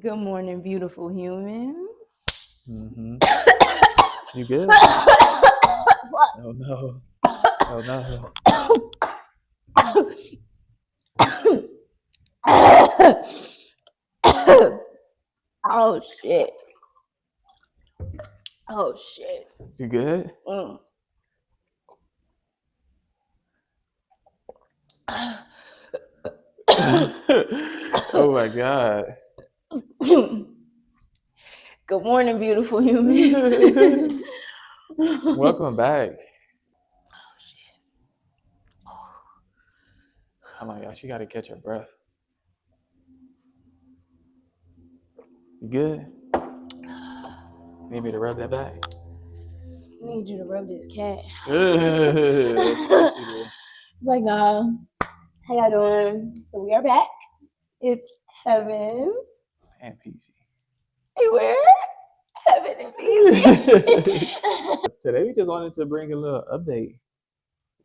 Good morning, beautiful humans. Mm-hmm. You good? Oh no. Oh no. Oh shit. Oh shit. You good? Oh my God. Good morning, beautiful humans. Welcome back. Oh shit. Come on, y'all. She gotta catch her breath. You good? Need me to rub that back? I need you to rub this cat. Of course you do. Like, nah. How y'all doing? So we are back. It's Heaven. And Peasy. Hey, where? Heaven and Peasy. Today we just wanted to bring a little update.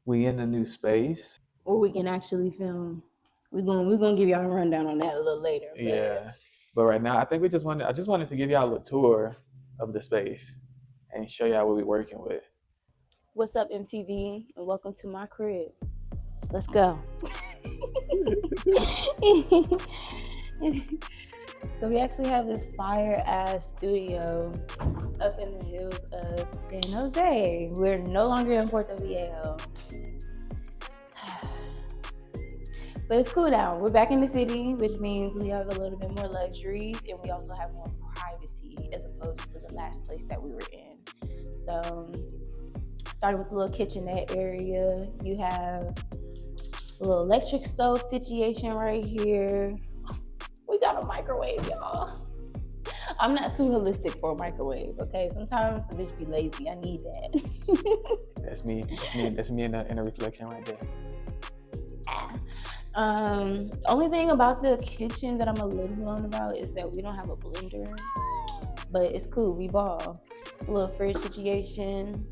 We in a new space. Or we can actually film. We're gonna give y'all a rundown on that a little later. Yeah. But right now I think I just wanted to give y'all a tour of the space and show y'all what we're working with. What's up, MTV? And welcome to my crib. Let's go. So we actually have this fire ass studio up in the hills of San Jose. We're no longer in Puerto Viejo. But it's cool now. We're back in the city, which means we have a little bit more luxuries and we also have more privacy as opposed to the last place that we were in. So started with the little kitchenette area. You have a little electric stove situation right here. We got a microwave, y'all. I'm not too holistic for a microwave, okay? Sometimes a bitch be lazy. I need that. That's me in a reflection right there. Only thing about the kitchen that I'm a little blown about is that we don't have a blender, but it's cool. We ball. A little fridge situation.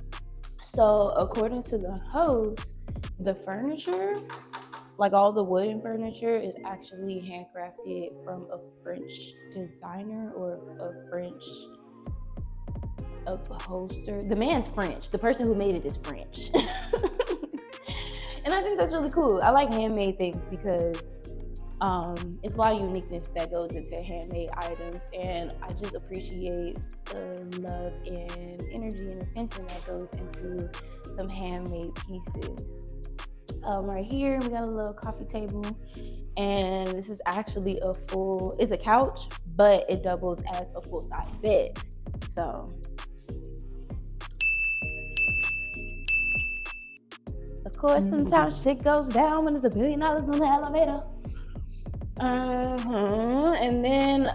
So according to the host, the furniture, like all the wooden furniture, is actually handcrafted from a French designer or a French upholster. The man's French. The person who made it is French. And I think that's really cool. I like handmade things because it's a lot of uniqueness that goes into handmade items, and I just appreciate the love and energy and attention that goes into some handmade pieces. Right here, we got a little coffee table, and this is actually it's a couch, but it doubles as a full-size bed. So of course, sometimes shit goes down when there's $1 billion on the elevator. And then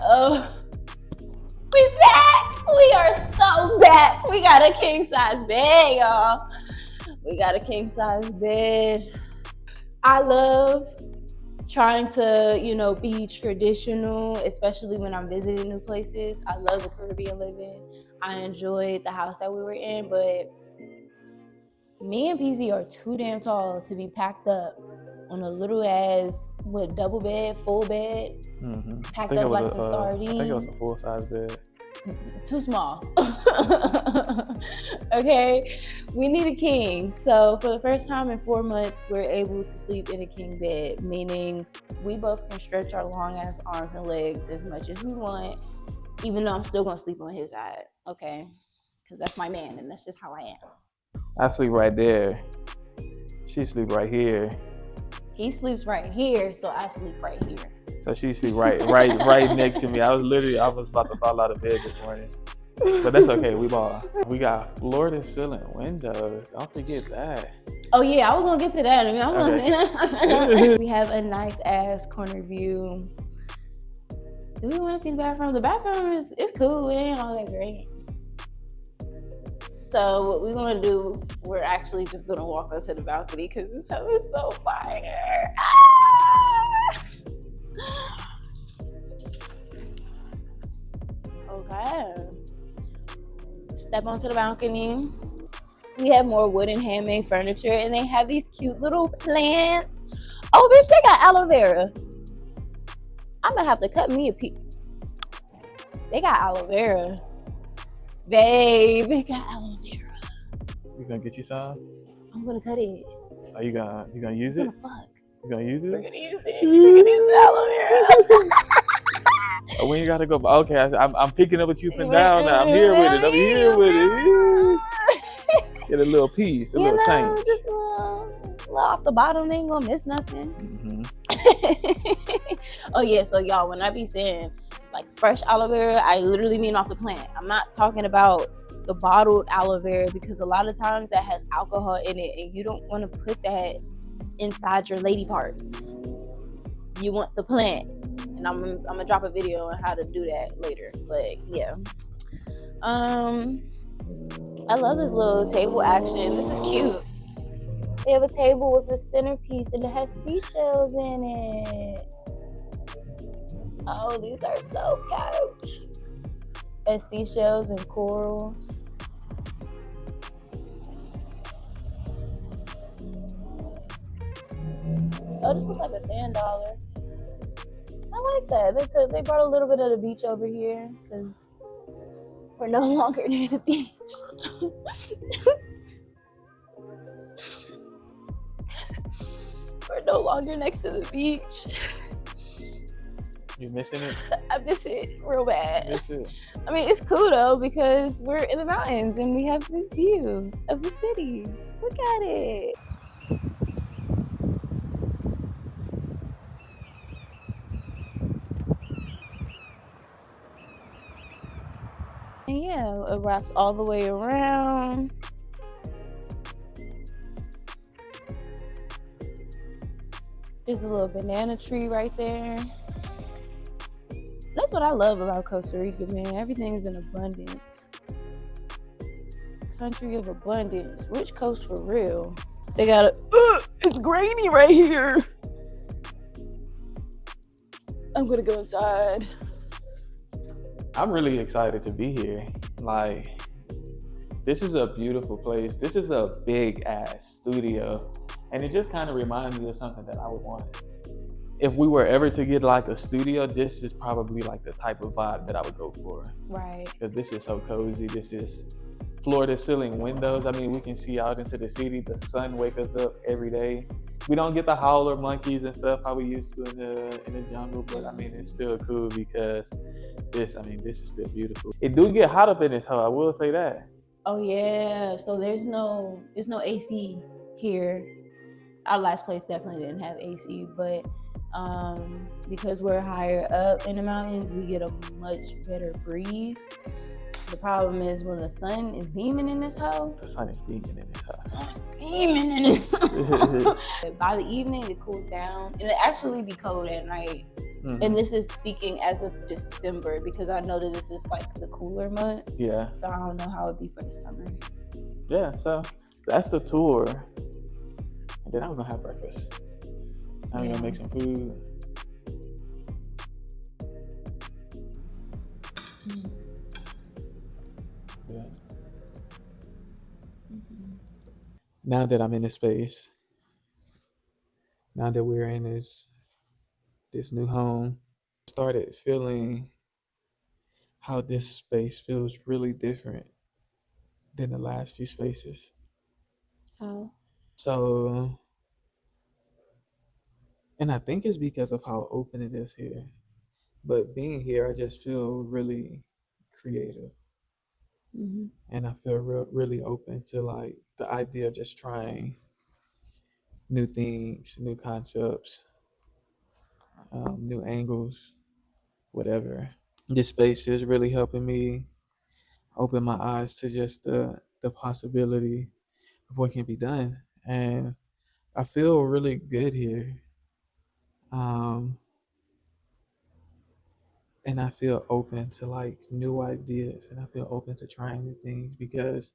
we back. We are so back. We got a king size bed, y'all. We got a king size bed. I love trying to, be traditional, especially when I'm visiting new places. I love the Caribbean living. I enjoyed the house that we were in, but me and PZ are too damn tall to be packed up on a little ass double bed, full bed, packed up like some sardines. I think it was a full-size bed. Too small. Okay, we need a king. So for the first time in 4 months, we're able to sleep in a king bed, meaning we both can stretch our long ass arms and legs as much as we want, even though I'm still gonna sleep on his side, okay? Because that's my man and that's just how I am. I sleep right there. She sleep right here. He sleeps right here, so I sleep right here. So she sleep right next to me. I was about to fall out of bed this morning. But that's okay, we ball. We got floor to ceiling windows. Don't forget that. Oh yeah, I was gonna get to that. Okay. We have a nice ass corner view. Do we want to see the bathroom? The bathroom is cool. It ain't all that great. So what we're gonna do, we're actually just gonna walk onto the balcony because this house is so fire. Okay. Step onto the balcony. We have more wooden handmade furniture, and they have these cute little plants. Oh, bitch, they got aloe vera. I'm gonna have to cut me a piece. They got aloe vera. Babe, they got aloe vera. You gonna get you some? I'm gonna cut it. Are you gonna use I'm it? gonna fuck. You gonna use We're it? gonna use it. We're gonna use the aloe Oh, when you gotta go? Okay, I'm picking up what you put down now. I'm here with it. I'm here with it. vera. Get a little piece, a You little know, change. just a little off the bottom. They ain't gonna miss nothing. Mm-hmm. Oh yeah, so y'all, when I be saying like fresh aloe vera, I literally mean off the plant. I'm not talking about the bottled aloe vera, because a lot of times that has alcohol in it, and you don't want to put that inside your lady parts. You want the plant, and I'm gonna drop a video on how to do that later. But yeah, I love this little table action. This is cute. They have a table with a centerpiece, and it has seashells in it. Oh, these are so cute. And seashells and corals. Oh, this looks like a sand dollar. I like that. They brought a little bit of the beach over here because we're no longer near the beach. We're no longer next to the beach. You missing it? I miss it real bad. Miss it. I mean, it's cool though because we're in the mountains and we have this view of the city. Look at it. And yeah, it wraps all the way around. There's a little banana tree right there. That's what I love about Costa Rica, man. Everything is in abundance. Country of abundance. Rich coast for real. They got a, it's grainy right here. I'm gonna go inside. I'm really excited to be here. Like, this is a beautiful place. This is a big ass studio. And it just kind of reminds me of something that I would want. If we were ever to get like a studio, this is probably like the type of vibe that I would go for. Right. Because this is so cozy. This is floor to ceiling windows. I mean, we can see out into the city. The sun wakes us up every day. We don't get the howler monkeys and stuff how we used to in the jungle, but I mean, it's still cool because this is still beautiful. It do get hot up in this hoe, I will say that. Oh yeah. So there's no AC here. Our last place definitely didn't have AC, but because we're higher up in the mountains, we get a much better breeze. The problem is when the sun is beaming in this hoe. The sun is beaming in this hoe. Sun beaming in this hoe. By the evening, it cools down, and it actually be cold at night. Mm-hmm. And this is speaking as of December because I know that this is like the cooler months. Yeah. So I don't know how it'd be for the summer. Yeah. So that's the tour. And then I'm gonna have breakfast. I'm gonna make some food. Mm-hmm. Yeah. Mm-hmm. Now that I'm in this space, now that we're in this new home, I started feeling how this space feels really different than the last few spaces. How? So, and I think it's because of how open it is here. But being here, I just feel really creative. Mm-hmm. And I feel really open to like the idea of just trying new things, new concepts, new angles, whatever. This space is really helping me open my eyes to just the possibility of what can be done. And I feel really good here. And I feel open to like new ideas, and I feel open to trying new things because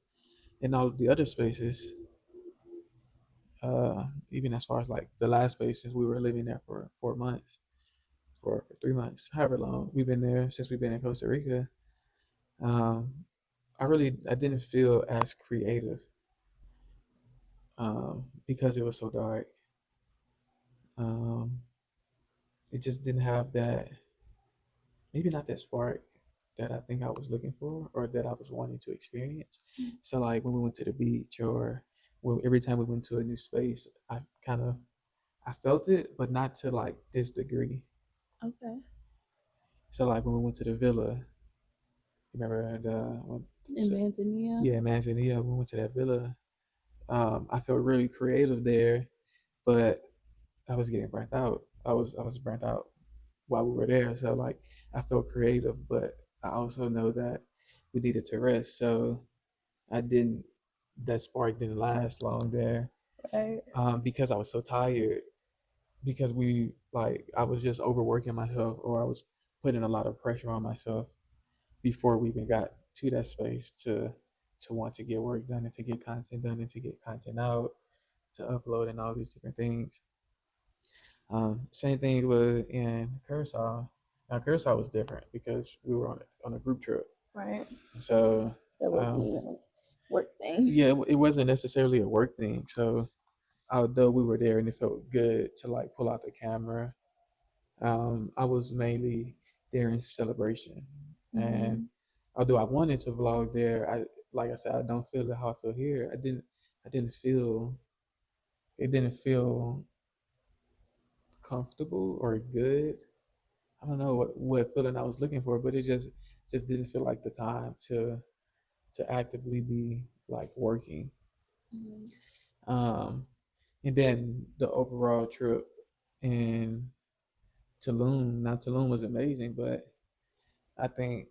in all of the other spaces, even as far as like the last spaces, we were living there for 4 months, for 3 months, however long we've been there since we've been in Costa Rica. I didn't feel as creative because it was so dark. It just didn't have that, maybe not that spark, that I think I was looking for or that I was wanting to experience. So like when we went to the beach or every time we went to a new space, I felt it, but not to like this degree. Okay. So like when we went to the villa, remember In Manzanilla. yeah, Manzanilla, we went to that villa. I felt really creative there, but I was getting burnt out. I was burnt out while we were there. So like I felt creative, but I also know that we needed to rest. So I didn't. That spark didn't last long there Right. because I was so tired. Because I was just overworking myself, or I was putting a lot of pressure on myself before we even got to that space to want to get work done and to get content done and to get content out to upload and all these different things. Same thing with in Curacao. Now Curacao was different because we were on a group trip. Right. So That wasn't even a work thing. yeah, it wasn't necessarily a work thing. So although we were there and it felt good to like pull out the camera, I was mainly there in celebration. And although I wanted to vlog there, I like I said, I don't feel it how I feel here. I didn't feel it didn't feel comfortable or good. I don't know what feeling I was looking for, but it just didn't feel like the time to actively be like working. Mm-hmm. Um, and then the overall trip in Tulum, now Tulum was amazing, but I think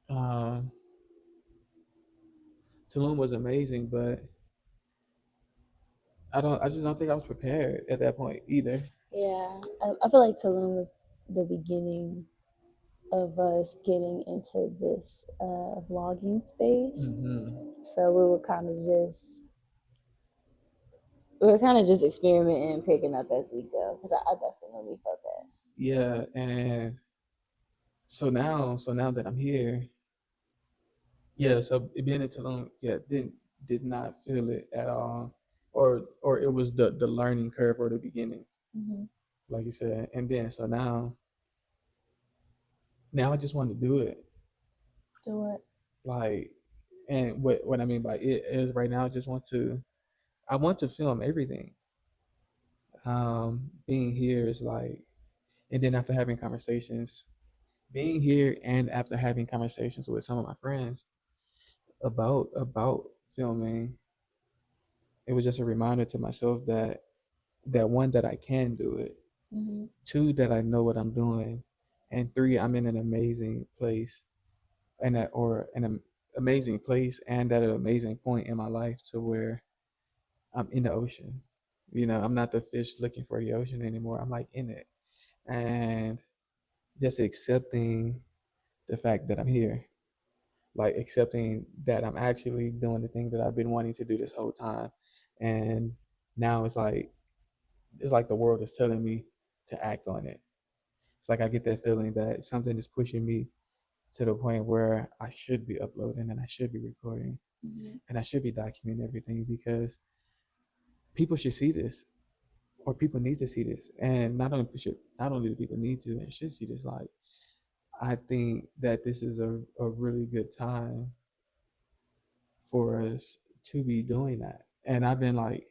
um, Tulum was amazing, but I just don't think I was prepared at that point either. Yeah, I feel like Tulum was the beginning of us getting into this vlogging space. Hmm. So we were kind of just experimenting and picking up as we go because I definitely felt that. Yeah, and so now that I'm here, yeah, so being in Tulum, yeah, did not feel it at all, or it was the learning curve or the beginning, Mm-hmm. like you said, and then so now I just want to do it, Do it. like, and what I mean by it is right now I want to film everything. Being here is like, and then after having conversations, being here and after having conversations with some of my friends about filming, it was just a reminder to myself that one, that I can do it, Mm-hmm. two, that I know what I'm doing, and three, I'm in an amazing place and amazing place and at an amazing point in my life to where I'm in the ocean. I'm not the fish looking for the ocean anymore. I'm like in it. And just accepting the fact that I'm here, like accepting that I'm actually doing the thing that I've been wanting to do this whole time. And now it's like the world is telling me to act on it. It's like I get that feeling that something is pushing me to the point where I should be uploading and I should be recording Mm-hmm. and I should be documenting everything because people should see this or people need to see this. And not only do people need to and should see this, like I think that this is a really good time for us to be doing that. And I've been like,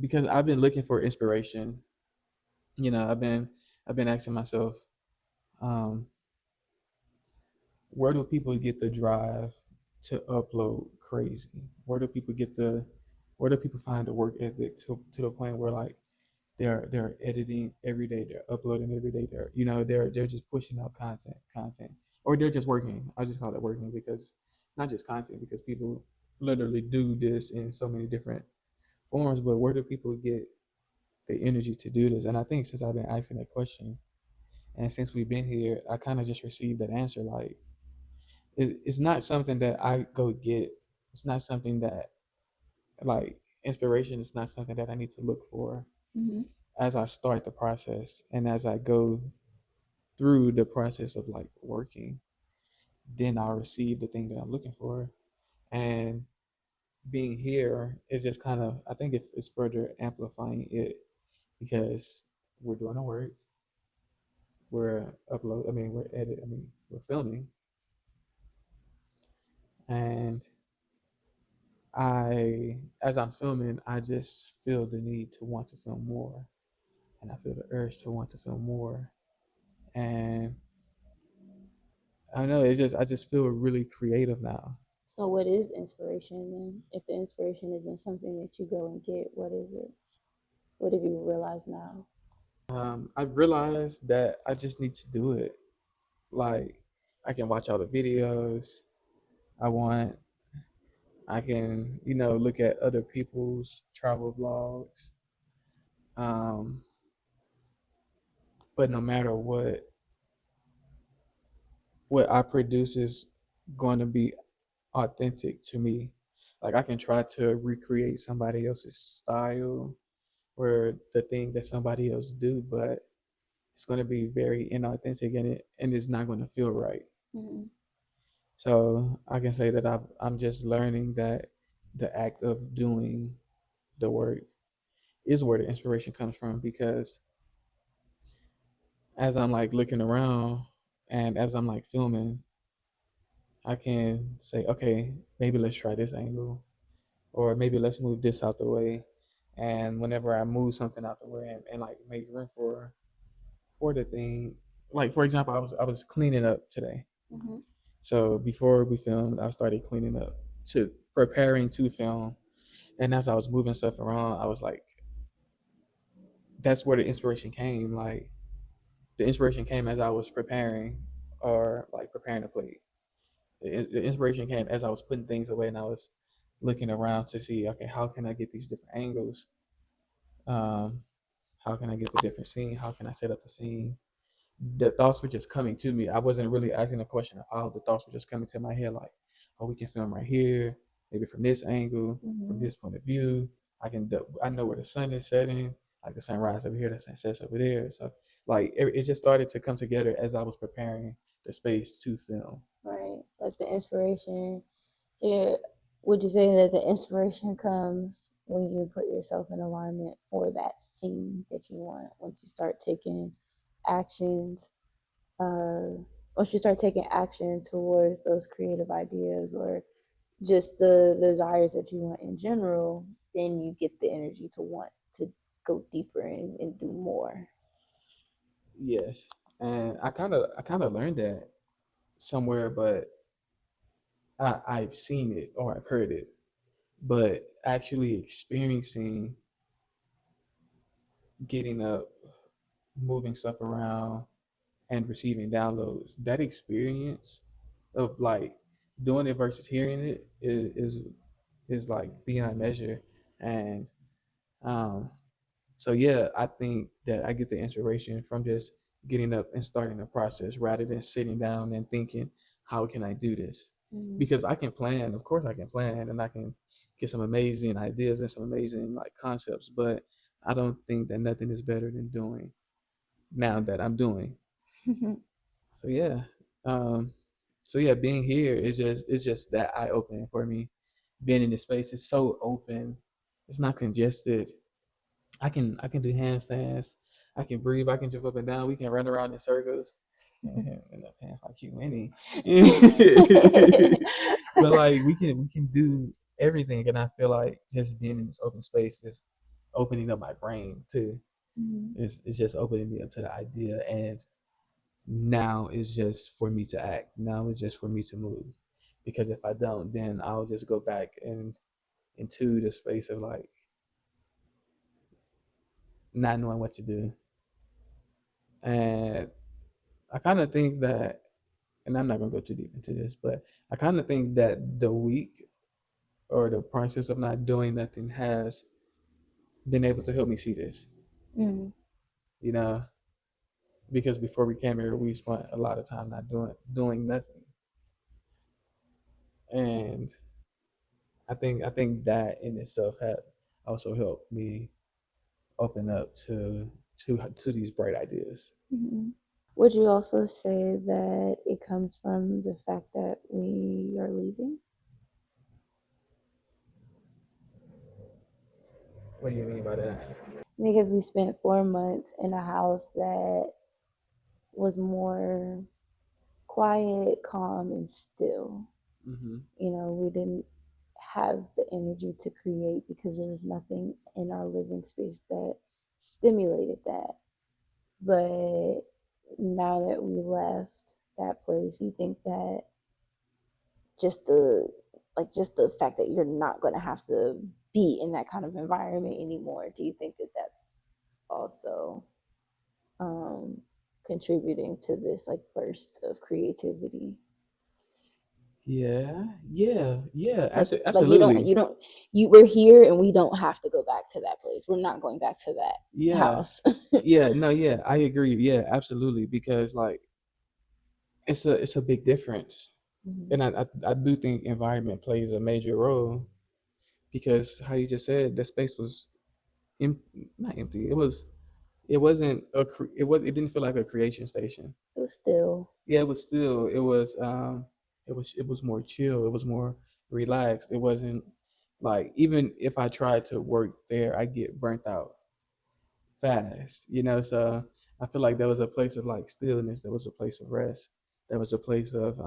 because I've been looking for inspiration, I've been asking myself, um, where do people get the drive to upload crazy? Where do people find the work ethic to the point where like they're editing every day, they're uploading every day, they're just pushing out content, or they're just working. I just call it working because not just content because people literally do this in so many different forms, but where do people get the energy to do this? And I think since I've been asking that question and since we've been here, I kind of just received that answer. Like it's not something that I go get. It's not something that like inspiration is not something that I need to look for Mm-hmm. as I start the process and as I go through the process of like working, then I'll receive the thing that I'm looking for. And being here is just kind of, I think it's further amplifying it because we're doing the work, we're upload. I mean, we're edit. I mean, we're filming, and as I'm filming, I just feel the need to want to film more, and I feel the urge to want to film more, and I don't know. It's just I just feel really creative now. So, what is inspiration then? If the inspiration isn't something that you go and get, what is it? What have you realized now? I've realized that I just need to do it. Like I can watch all the videos I want. I can, look at other people's travel vlogs. Um, but no matter what I produce is going to be authentic to me. Like I can try to recreate somebody else's style or the thing that somebody else do, but it's going to be very inauthentic in it, and it's not going to feel right. Mm-hmm. So I can say that I'm just learning that the act of doing the work is where the inspiration comes from, because as I'm like looking around and as I'm like filming, I can say, okay, maybe let's try this angle, or maybe let's move this out the way. And whenever I move something out the way and like make room for the thing, like for example, I was cleaning up today. Mm-hmm. So before we filmed, I started cleaning up to preparing to film. And as I was moving stuff around, I was like, that's where the inspiration came. Like the inspiration came as I was preparing, or like preparing a plate. The inspiration came as I was putting things away, and I was looking around to see, okay, how can I get these different angles? Um, how can I get the different scene? How can I set up the scene? The thoughts were just coming to me. I wasn't really asking a question of how. The thoughts were just coming to my head, like, oh, we can film right here, maybe from this angle, from Mm-hmm. this point of view. I know where the sun is setting, like the sunrise over here, the sunset over there. So like it just started to come together as I was preparing the space to film. Right. Like the inspiration. So, would you say that the inspiration comes when you put yourself in alignment for that thing that you want? Once you start taking actions, uh, once you start taking action towards those creative ideas or just the desires that you want in general, then you get the energy to want to go deeper and do more. Yes, and I kind of learned that somewhere, but I've seen it or I've heard it, but actually experiencing, getting up, moving stuff around, and receiving downloads, that experience of like doing it versus hearing it is like beyond measure. And um, so yeah, I think that I get the inspiration from just getting up and starting the process rather than sitting down and thinking, how can I do this? Mm-hmm. Because I can plan, of course I can plan, and I can get some amazing ideas and some amazing like concepts, but I don't think that nothing is better than doing now that I'm doing. So yeah. Um so yeah, being here is just that eye opening for me. Being in this space is so open. It's not congested. I can do handstands. I can breathe. I can jump up and down. We can run around in circles. In the pants like you, any. But like we can do everything, and I feel like just being in this open space is opening up my brain too. Mm-hmm. It's just opening me up to the idea, and now it's just for me to act. Now it's just for me to move. Because if I don't, then I'll just go back and into the space of like not knowing what to do. And I kind of think that, and I'm not gonna go too deep into this, but I kind of think that the week or the process of not doing nothing has been able to help me see this. Mm-hmm. You know, because before we came here, we spent a lot of time not doing nothing, and I think that in itself had also helped me open up to these bright ideas. Mm-hmm. Would you also say that it comes from the fact that we are leaving? What do you mean by that? Because we spent 4 months in a house that was more quiet, calm, and still. Mm-hmm. We didn't have the energy to create because there was nothing in our living space that stimulated that. But now that we left that place, you think that just the just the fact that you're not going to have to be in that kind of environment anymore, do you think that that's also um contributing to this like burst of creativity? Yeah, yeah, yeah. Like you don't Absolutely. you we're here and we don't have to go back to that place. We're not going back to that Yeah, house. yeah. No, yeah. I agree. Yeah, absolutely. Because like it's a big difference, Mhm. and I do think environment plays a major role because how you just said the space was em- not empty. It wasn't it didn't feel like a creation station. It was still. Yeah, it was still it was more chill. It was more relaxed. It wasn't like even if I tried to work there, I get burnt out fast. So I feel like there was a place of like stillness. There was a place of rest. There was a place of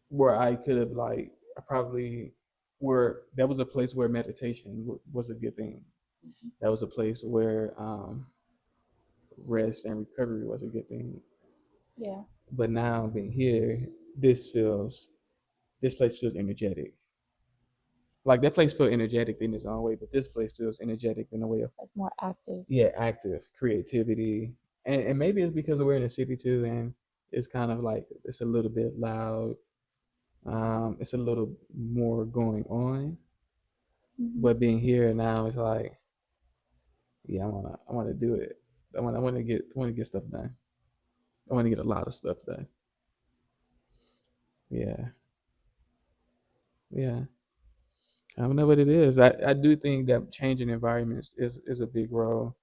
where I could have like I probably where there was a place where meditation was a good thing. That was a place where rest and recovery was a good thing. Yeah. But now being here, this feels this place feels energetic. Like that place feels energetic in its own way, but this place feels energetic in a way of Like more active. yeah, active creativity, and maybe it's because we're in a city too, and it's kind of like it's a little bit loud. It's a little more going on, Hmm. but being here now, it's like yeah, I wanna do it. I want to get stuff done. I want to get a lot of stuff done. Yeah, yeah. I don't know what it is. I do think that changing environments is a big role.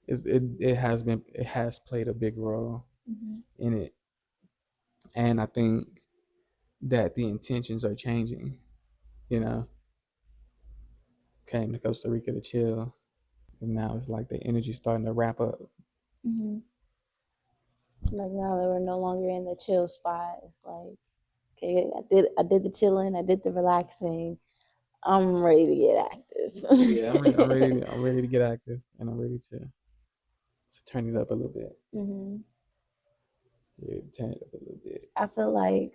It has played a big role Hmm. in it, and I think that the intentions are changing. You know, came to Costa Rica to chill, and now it's like the energy's starting to wrap up. Hmm. Like now that we're no longer in the chill spot, it's like, okay, I did the chilling, I did the relaxing. I'm ready to get Yeah, active. I'm ready to get active, and I'm ready to turn it up a little bit. Hmm. Ready to turn it up a little bit. I feel like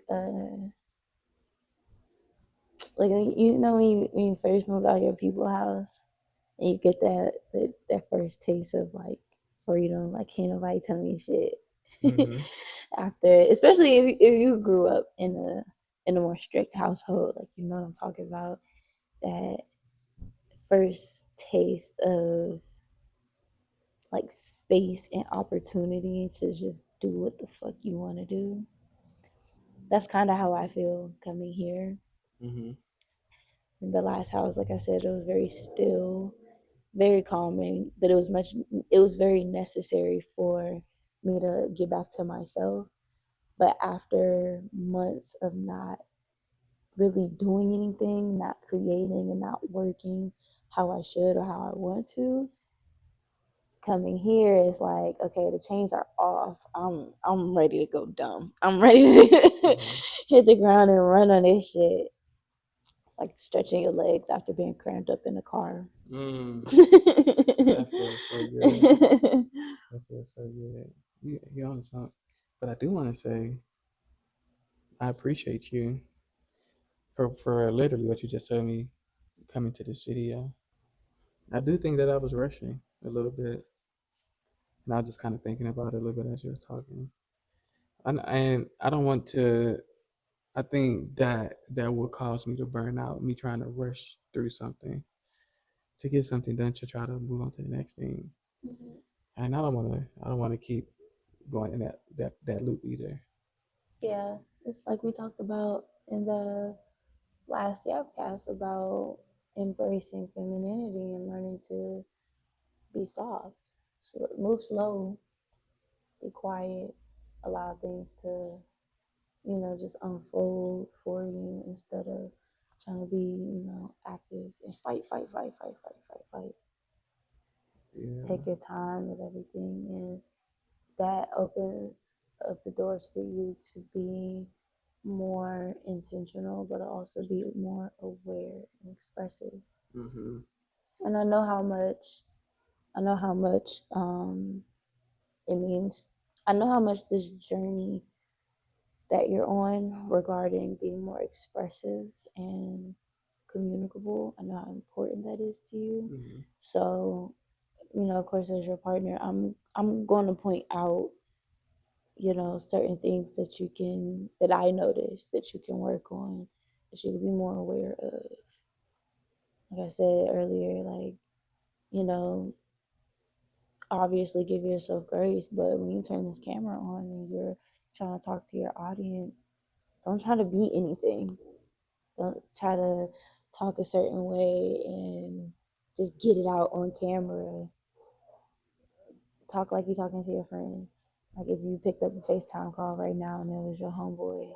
when you first move out your people house and you get that first taste of like freedom, like can't nobody tell me shit. Hmm. After, especially if you grew up in a more strict household, like you know what I'm talking about, that first taste of like space and opportunity to just do what the fuck you want to do. That's kind of how I feel coming here. Hmm. In the last house, like I said, it was very still, very calming, but it was very necessary for me to get back to myself. But after months of not really doing anything, not creating and not working how I should or how I want to, coming here is like, okay, the chains are off. I'm ready to go dumb. I'm ready to Hmm. hit the ground and run on this shit. It's like stretching your legs after being cramped up in a car. Mm, that feels so good. That feels so good. You on something. But I do want to say I appreciate you for literally what you just told me coming to this video. I do think that I was rushing a little bit, and I was just kind of thinking about it a little bit as you was talking. And I don't want to. I think that will cause me to burn out. Me trying to rush through something to get something done to try to move on to the next thing. And I don't want to. I don't want to keep going in that loop either. Yeah, it's like we talked about in the last podcast about embracing femininity and learning to be soft. So move slow, be quiet, allow things to, just unfold for you instead of trying to be, active and fight, fight, fight, fight, fight, fight, fight. Yeah. Take your time with everything that opens up the doors for you to be more intentional, but also be more aware and expressive. Mm-hmm. And I know how much it means. I know how much this journey that you're on regarding being more expressive and communicable. I know how important that is to you. Mm-hmm. So, of course, as your partner, I'm going to point out, certain things that I notice that you can work on, that you can be more aware of. Like I said earlier, like, you know, obviously give yourself grace, but when you turn this camera on and you're trying to talk to your audience, don't try to be anything. Don't try to talk a certain way and just get it out on camera. Talk like you're talking to your friends. Like if you picked up a FaceTime call right now and it was your homeboy,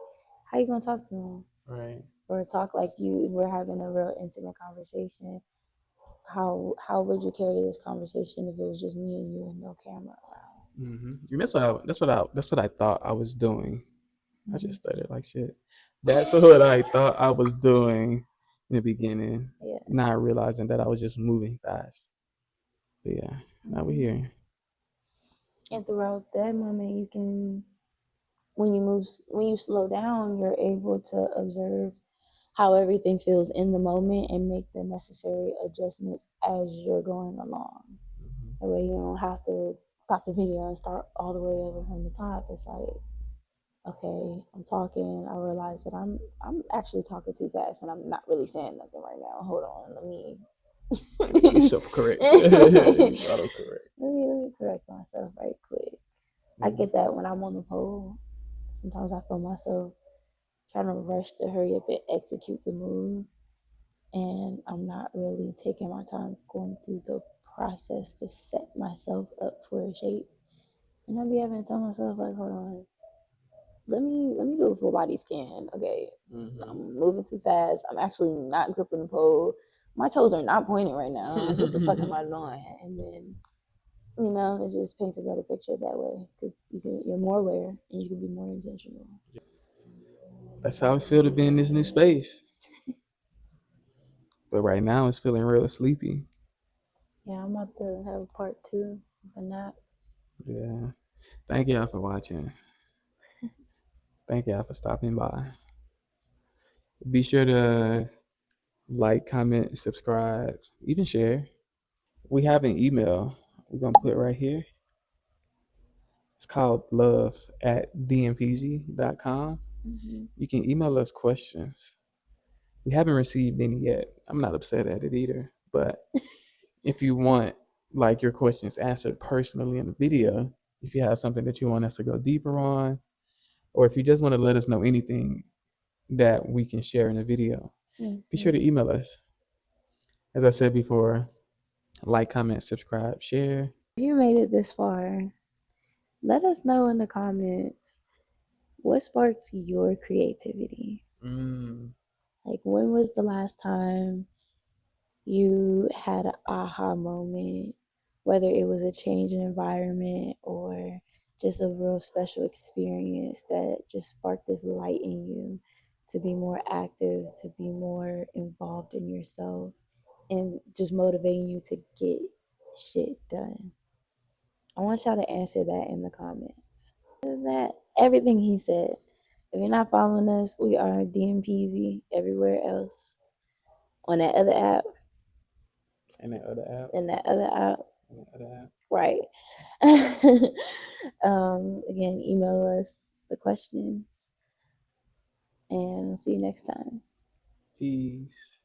how you gonna talk to him? Right. Or talk like you were having a real intimate conversation. How would you carry this conversation if it was just me and you and no camera around? Mm-hmm. And that's what I thought I was doing. Mm-hmm. I just stuttered like shit. That's what I thought I was doing in the beginning. Yeah. Not realizing that I was just moving fast. But yeah, now we're here. And throughout that moment, you can, when you slow down, you're able to observe how everything feels in the moment and make the necessary adjustments as you're going along. Mm-hmm. That way you don't have to stop the video and start all the way over from the top. It's like, okay, I'm talking. I realize that I'm actually talking too fast and I'm not really saying nothing right now. Hold on, let me self-correct. Auto-correct. Let me correct myself right quick. Mm-hmm. I get that when I'm on the pole. Sometimes I feel myself trying to rush to hurry up and execute the move, and I'm not really taking my time going through the process to set myself up for a shape. And I'll be having to tell myself, like, hold on, let me do a full body scan. Okay. Mm-hmm. I'm moving too fast. I'm actually not gripping the pole. My toes are not pointing right now. Like, what the fuck am I doing? And then, it just paints a better picture that way because you're more aware and you can be more intentional. That's how I feel to be in this new space. But right now it's feeling real sleepy. Yeah, I'm about to have a part 2 of a nap. Yeah. Thank y'all for watching. Thank y'all for stopping by. Be sure to like, comment, subscribe, even share. We have an email we're going to put right here. It's called love@dmpz.com. Mm-hmm. You can email us questions. We haven't received any yet. I'm not upset at it either. But if you want like your questions answered personally in the video, if you have something that you want us to go deeper on, or if you just want to let us know anything that we can share in the video, mm-hmm. Be sure to email us. As I said before, like, comment, subscribe, share. If you made it this far, let us know in the comments what sparks your creativity. Like, when was the last time you had an aha moment, whether it was a change in environment or just a real special experience that just sparked this light in you to be more active, to be more involved in yourself, and just motivating you to get shit done. I want y'all to answer that in the comments. That everything he said. If you're not following us, we are DMPZ everywhere else. On that other app. And that other app. And that other app. And that other app. Right. Again, email us the questions. And see you next time. Peace.